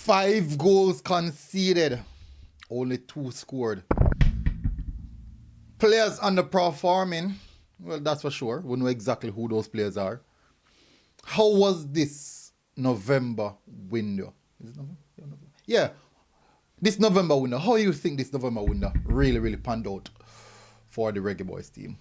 5 goals conceded, only 2 scored. Players underperforming, well, that's for sure. We know exactly who those players are. How was this November window? Is it November? Yeah, this November window. How do you think this November window really panned out for the Reggae Boyz team?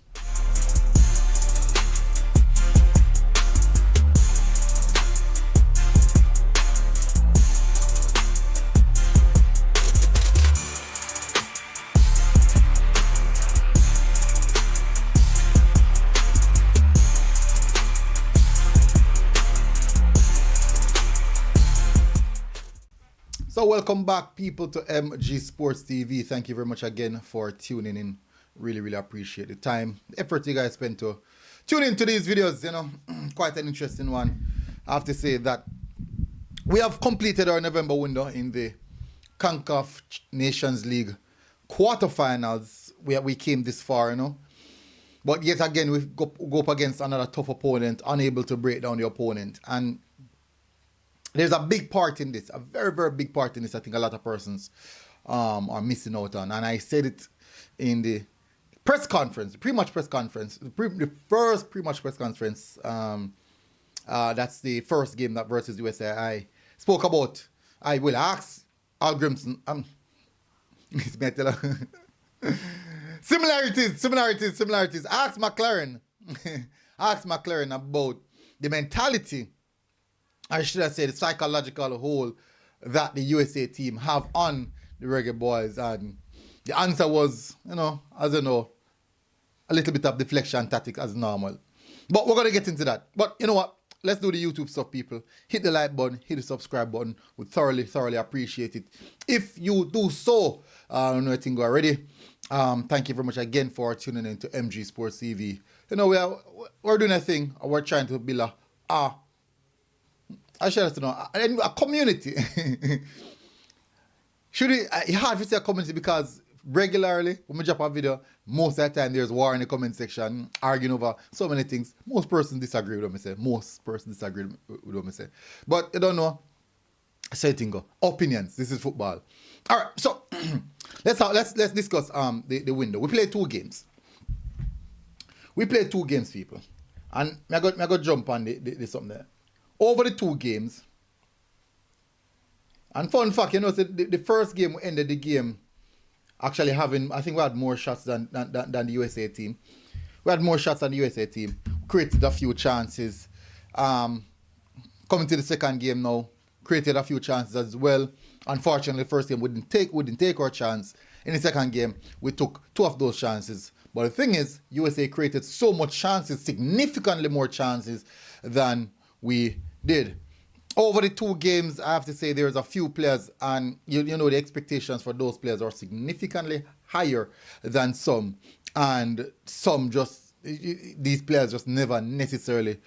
So welcome back, people, to MG Sports TV. Thank you very much again for tuning in. Really appreciate the time, the effort you guys spend to tune into these videos. You know, quite an interesting one. I have to say that we have completed our November window in the CONCACAF Nations League quarterfinals. We came this far, you know. But yet again, we go up against another tough opponent, unable to break down the opponent. And there's a big part in this, a very big part in this. I think a lot of persons are missing out on. And I said it in the press conference, the pre-match press conference, the first pre-match press conference. That's the first game that versus USA. I spoke about. I will ask Al Grimson. Similarities. Ask McLaren. Ask McLaren about the mentality, I should have said the psychological hold that the USA team have on the Reggae Boyz. And the answer was, you know, as you know, a little bit of deflection tactic as normal. But we're going to get into that. But you know what? Let's do the YouTube stuff, people. Hit the like button, hit the subscribe button. We thoroughly appreciate it. If you do so, I don't know anything already. Thank you very much again for tuning in to MG Sports TV. You know, we're doing a thing. We're trying to build a community. It's hard to say a community because regularly when we drop a video, most of the time there's war in the comment section, arguing over so many things. Most persons disagree with what I say. With what I say. But you don't know. Say thing go. Opinions. This is football. Alright, so let's discuss the window. We played 2 games. People. And I got jump on the something there. Over the 2 games, and fun fact, you know, the first game we ended the game actually having, I think we had more shots than the USA team. We had more shots than the USA team. Created a few chances. Coming to the second game now, created a few chances as well. Unfortunately, the first game we didn't take our chance. In the second game, we took 2 of those chances. But the thing is, USA created so much chances, significantly more chances than we did. Over the 2 games, I have to say there's a few players, and you know the expectations for those players are significantly higher than some, and some these players just never necessarily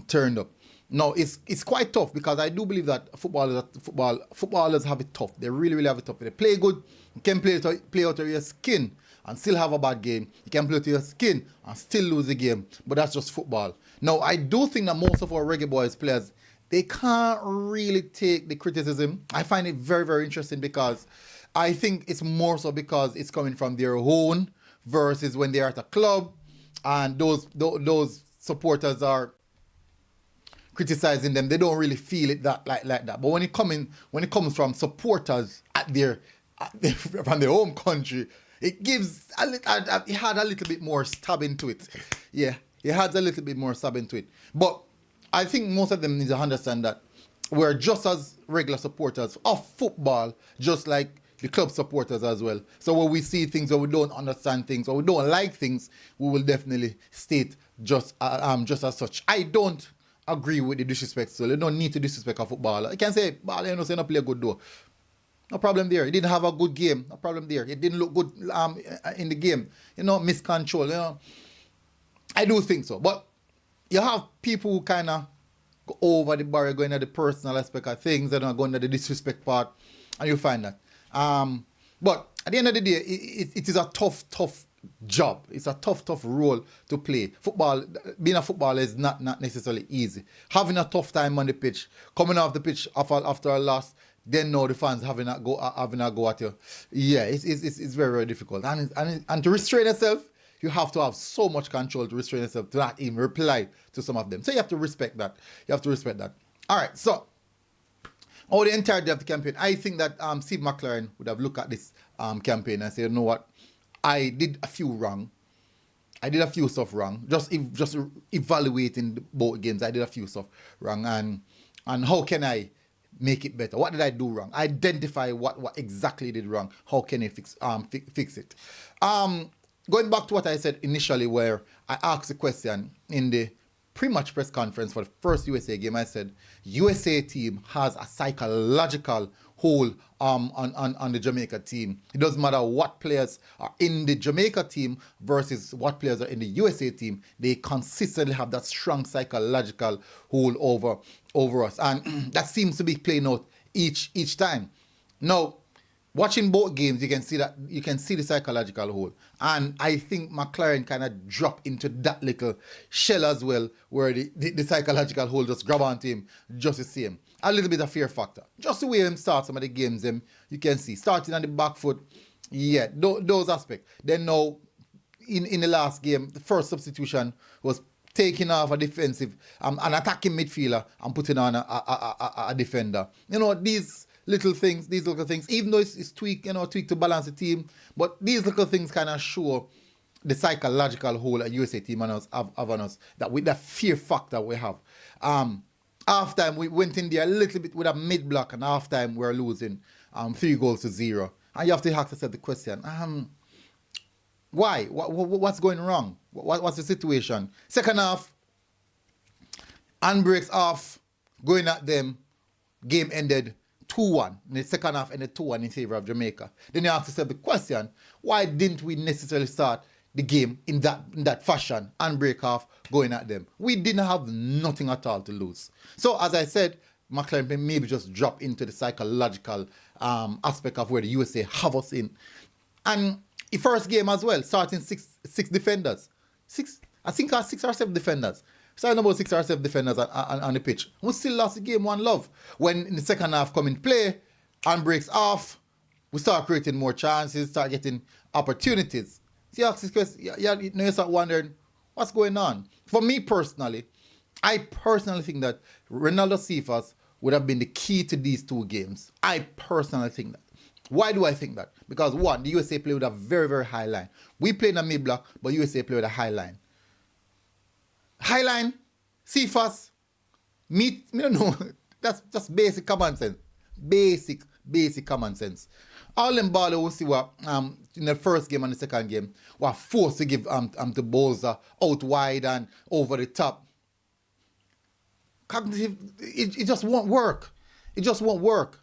turned up. No, it's quite tough because I do believe that footballers have it tough. They really have it tough. If they play good, you can play out of your skin and still have a bad game. You can play out of your skin and still lose the game. But that's just football. Now, I do think that most of our Reggae Boyz players, they can't really take the criticism. I find it very interesting because I think it's more so because it's coming from their own versus when they're at a club and those supporters are criticizing them. They don't really feel it like that. But when it comes from supporters from their home country, it gives it had a little bit more stab into it. Yeah, it has a little bit more stab into it. But I think most of them need to understand that we're just as regular supporters of football, just like the club supporters as well. So when we see things or we don't understand things or we don't like things, we will definitely state just as such. I don't agree with the disrespect, so you don't need to disrespect a footballer. You can say, "Ball, you know, say not play good though." No problem there. He didn't have a good game. No problem there. It didn't look good in the game. You know, miscontrol. You know, I do think so. But you have people who kind of go over the barrier, going into the personal aspect of things, and going into the disrespect part, and you find that. But at the end of the day, it is a tough job. It's a tough role to play. Football, being a footballer is not necessarily easy. Having a tough time on the pitch, coming off the pitch after a loss, then now the fans having a go at you. Yeah, it's very, very difficult. And to restrain yourself, you have to have so much control to restrain yourself to not even reply to some of them. So you have to respect that. All right, so over the entirety of the campaign, I think that Steve McLaren would have looked at this campaign and said, you know what, I did a few wrong. I did a few stuff wrong. Just evaluating both games, I did a few stuff wrong. And how can I make it better? What did I do wrong? Identify what exactly did wrong. How can I fix it? Going back to what I said initially, where I asked the question in the pre-match press conference for the first USA game, I said USA team has a psychological hold on the Jamaica team. It doesn't matter what players are in the Jamaica team versus what players are in the USA team. They consistently have that strong psychological hold over us, and that seems to be playing out each time. Now, watching both games, you can see the psychological hold, and I think McLaren kind of dropped into that little shell as well, where the psychological hold just grab onto him just the same. A little bit of fear factor, just the way him start some of the games. You can see starting on the back foot, yeah, those aspects. Then now, in the last game, the first substitution was taking off a defensive, an attacking midfielder and putting on a defender. You know, these little things, even though it's tweak to balance the team, but these little things kind of show the psychological hold a USA team have on us, that with that fear factor we have. Half time we went in there a little bit with a mid block, and half time we're losing 3-0. And you have to ask yourself the question, why? What's going wrong? What's the situation? Second half, handbrakes off, going at them, game ended 2-1. In the second half ended 2-1 in favor of Jamaica. Then you ask yourself the question, why didn't we necessarily start the game in that fashion, handbrake off, going at them? We didn't have nothing at all to lose. So as I said, McLaren maybe just drop into the psychological aspect of where the USA have us in. And the first game as well, starting six defenders. I think 6 or 7 defenders. Starting about 6 or 7 defenders on the pitch. We still lost the game 1-0. When in the second half come in play, handbrakes off, we start creating more chances, start getting opportunities. So you ask this question, you start wondering, what's going on? For me personally, I personally think that Renaldo Cephas would have been the key to these 2 games. I personally think that. Why do I think that? Because one, the USA play with a very, very high line. We play in a mid block, but USA play with a high line. High line, Cephas, me don't know. That's just basic common sense. Basic common sense. All them ballers will see what in the first game and the second game were forced to give the balls out wide and over the top. Cognitive, it just won't work. It just won't work.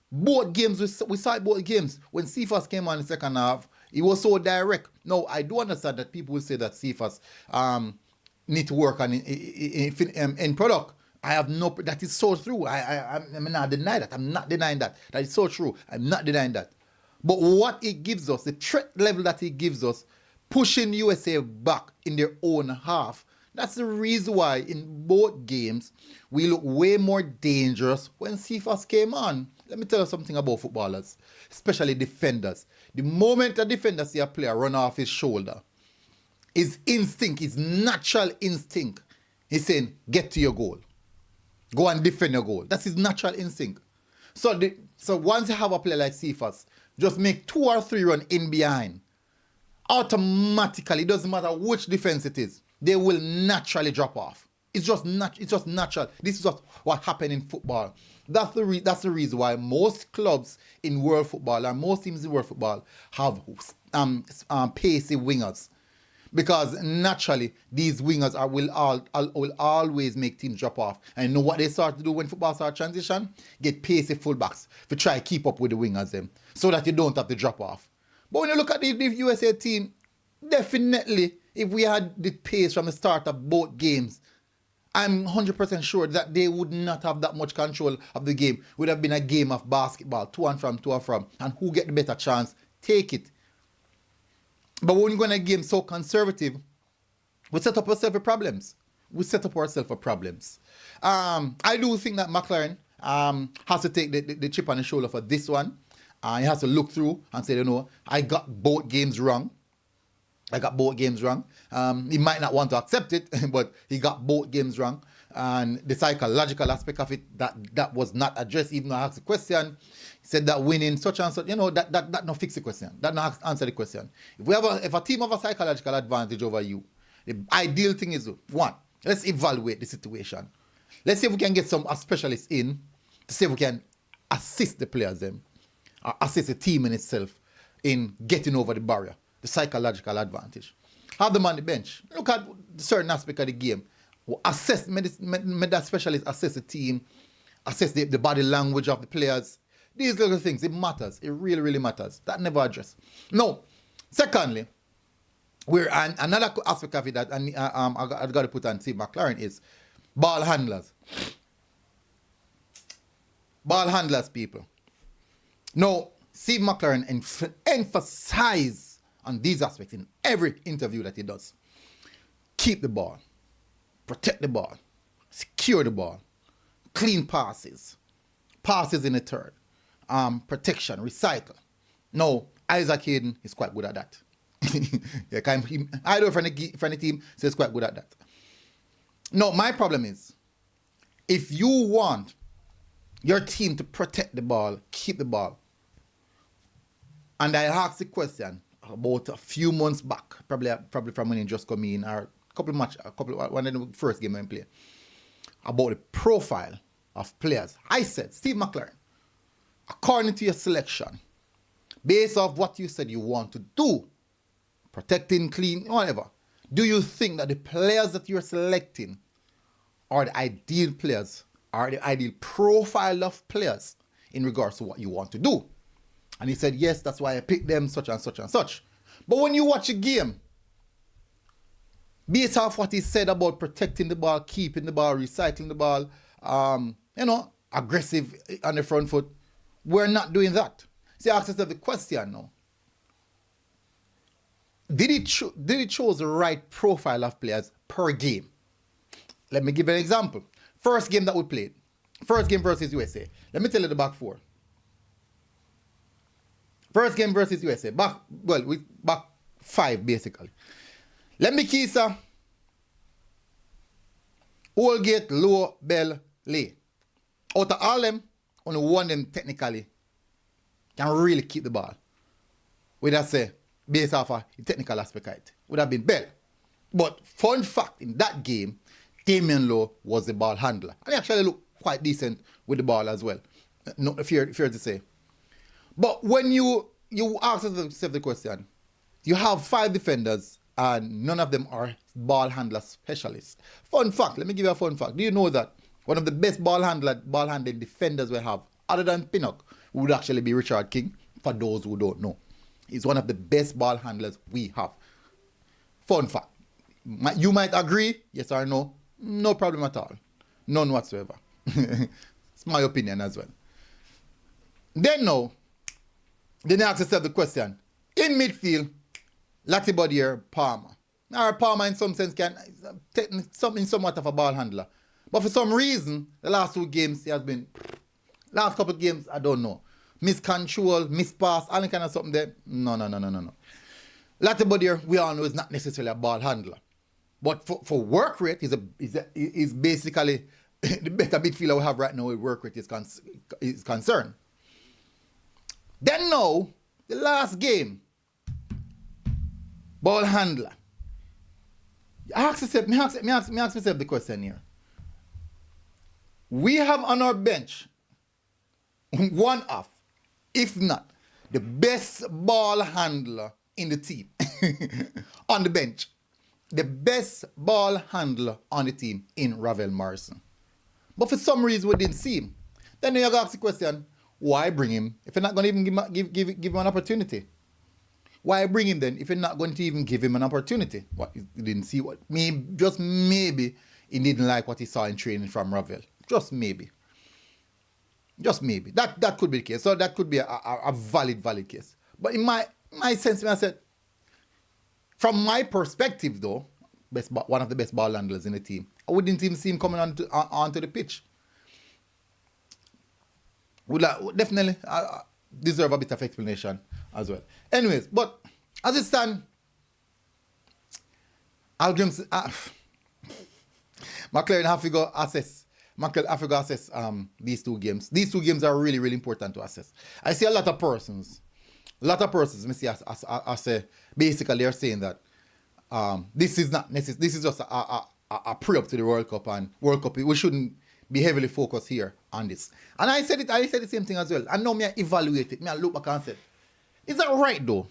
Both games, we saw it both games. When Cephas came on in the second half, he was so direct. No, I do understand that people will say that Cephas need to work on in product. I have no, that is so true. I'm not denying that. I'm not denying that. That is so true. I'm not denying that. But what it gives us, the threat level that it gives us, pushing USA back in their own half, that's the reason why in both games we look way more dangerous when Cephas came on. Let me tell you something about footballers, especially defenders. The moment a defender see a player run off his shoulder, his instinct, his natural instinct, he's saying, get to your goal. Go and defend your goal. That's his natural instinct. So once you have a player like Cephas, just make 2 or 3 run in behind. Automatically, it doesn't matter which defense it is, they will naturally drop off. It's just natural. This is what happened in football. That's the reason why most clubs in world football and most teams in world football have pacey wingers. Because naturally, these wingers will always make teams drop off. And you know what they start to do when football starts transition? Get pacey fullbacks to try to keep up with the wingers them, so that you don't have to drop off. But when you look at the USA team, definitely, if we had the pace from the start of both games, I'm 100% sure that they would not have that much control of the game. It would have been a game of basketball, to and from. And who get the better chance, take it. But when you're going to a game so conservative, we set up ourselves for problems. I do think that McLaren has to take the chip on the shoulder for this one. He has to look through and say, I got both games wrong. He might not want to accept it, but he got both games wrong. And the psychological aspect of it, that was not addressed, even though I asked the question. He said that winning such and such, that not fix the question. That not answer the question. If a team have a psychological advantage over you, the ideal thing is, one, let's evaluate the situation. Let's see if we can get some specialists in to see if we can assist the players them, or assist the team in itself in getting over the barrier, the psychological advantage. Have them on the bench. Look at certain aspect of the game. Assess, make that specialist assess the team, assess the body language of the players. These little things, it matters. It really, really matters. That never addressed. No. Secondly, another aspect of it that I've got to put on Steve McLaren is ball handlers. Ball handlers, people. No, Steve McLaren emphasizes on these aspects in every interview that he does. Keep the ball. Protect the ball. Secure the ball. Clean passes. Passes in the third. Protection. Recycle. No, Isaac Hayden is quite good at that. I know from the team, so he's quite good at that. No, my problem is, if you want your team to protect the ball, keep the ball, and I asked the question about a few months back, probably from when he just come in, or one of the first game I play, about the profile of players. I said, Steve McLaren, according to your selection, based off what you said you want to do, protecting, clean, whatever, do you think that the players that you're selecting are the ideal players, are the ideal profile of players in regards to what you want to do? And he said, yes, that's why I picked them, such and such and such. But when you watch a game, based off what he said about protecting the ball, keeping the ball, recycling the ball, aggressive on the front foot, we're not doing that. See, I asked yourself the question now. Did he choose the right profile of players per game? Let me give you an example. First game that we played. First game versus USA. Let me tell you the back four. First game versus USA. Back five, basically. Lembikisa, Holgate, Low, Bell, Lay. Out of all them, only one of them technically can really keep the ball. Would I say, based off a technical aspect of it, would have been Bell. But fun fact, in that game, Damian Lowe was the ball handler. And he actually looked quite decent with the ball as well. Not fair to say. But when you ask yourself the question, you have 5 defenders and none of them are ball handler specialists. Fun fact, let me give you a fun fact. Do you know that one of the best ball handling defenders we have, other than Pinnock, would actually be Richard King, for those who don't know. He's one of the best ball handlers we have. Fun fact. You might agree, yes or no. No problem at all. None whatsoever. It's my opinion as well. Then ask yourself the question. In midfield, Latibodier, Palmer. Now, Palmer in some sense can somewhat of a ball handler. But for some reason, the last 2 games he has been, last couple of games, I don't know. Miscontrol, mispass, all kind of something there. No. Latibodier, we all know, is not necessarily a ball handler. But for work rate, is basically the better midfielder we have right now with work rate is concerned. Then now, the last game, ball handler. Me ask myself the question here. We have on our bench one of, if not, the best ball handler in the team on the bench. The best ball handler on the team in Ravel Morrison. But for some reason we didn't see him. Then you ask the question, why bring him if you're not going to even give him an opportunity? Why bring him then if you're not going to even give him an opportunity? What, he didn't see what? Just maybe he didn't like what he saw in training from Ravel. Just maybe. That could be the case. So that could be a valid case. But in my sense, I said, from my perspective though, one of the best ball handlers in the team, I wouldn't even see him coming onto the pitch. would definitely deserve a bit of explanation as well. Anyways, but as it stands, Algrim's McLaren have to go assess. McLaren have to go assess these two games. These two games are really, really important to assess. I see a lot of persons, me see as basically they're saying that this is not necessary. This is just a pre-up to the World Cup, and World Cup, we shouldn't be heavily focused here on this. And I said the same thing as well. And now me I evaluate it. Me I look back and say, is that right though?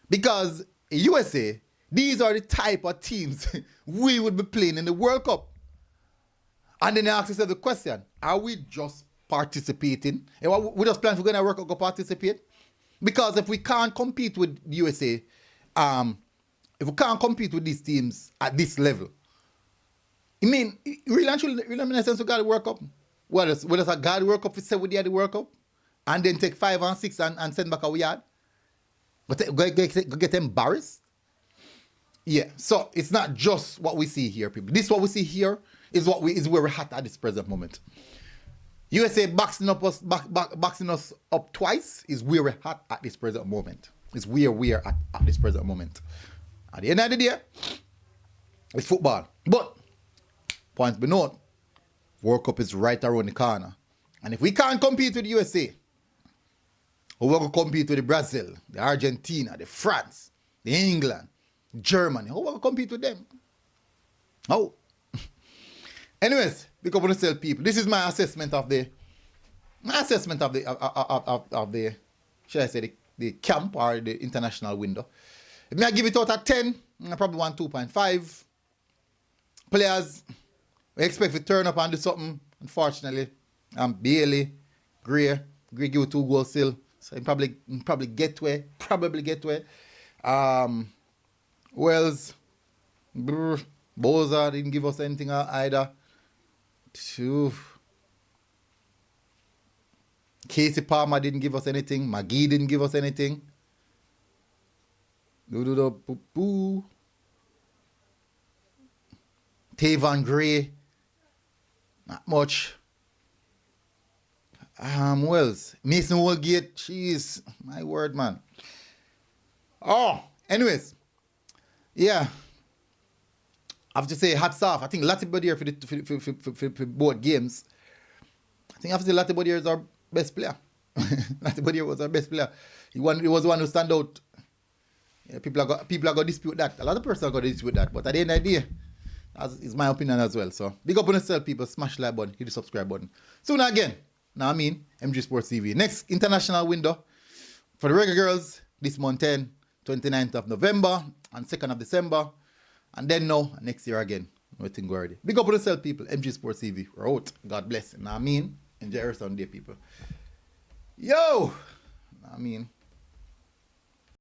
Because USA, these are the type of teams we would be playing in the World Cup. And then I ask yourself the question, are we just participating? We just plan for going to World Cup to participate? Because if we can't compete with the USA, if we can't compete with these teams at this level, I mean, really make sense to go to the World Cup? What is a God World Cup? We say we did the World Cup and then take 5 and 6 and send back our yard? But go get embarrassed? Yeah, so it's not just what we see here, people. This what we see here is where we're at this present moment. USA boxing us up twice is where we're at this present moment. It's where we're at this present moment. At the end of the day, it's football. But points be known, World Cup is right around the corner. And if we can't compete with the USA, we're going to compete with the Brazil, the Argentina, the France, the England, Germany. How are we going to compete with them? How? Anyways, because I want to tell people, this is my assessment of the should I say the camp or the international window. If I give it out at 10, I probably want 2.5. Players, we expect to turn up and do something. Unfortunately, Bailey, Gray give you 2 goals still. So he probably get away. Wells, Boza didn't give us anything either. Casey Palmer didn't give us anything. McGee didn't give us anything. Tavan Gray, not much. Wells, Mason Woolgate, jeez, my word, man. Oh, anyways, yeah. I have to say hats off. I think Latibody here for both games. I think I have to say Latibody is our best player. Latibody was our best player. He was the one who stand out. Yeah, people are going to dispute that. A lot of persons are going to dispute that. But at the end of the day, is my opinion as well. So big up on yourself, people. Smash the like button, hit the subscribe button. Soon again, now I mean, MG Sports TV. Next international window for the Reggae Girls this month 29th of November and 2nd of December. And then now, next year again. Nothing go already. Big up on yourself, people. MG Sports TV. We're out. God bless. Now I mean, enjoy your Sunday, people. Yo! Now I mean.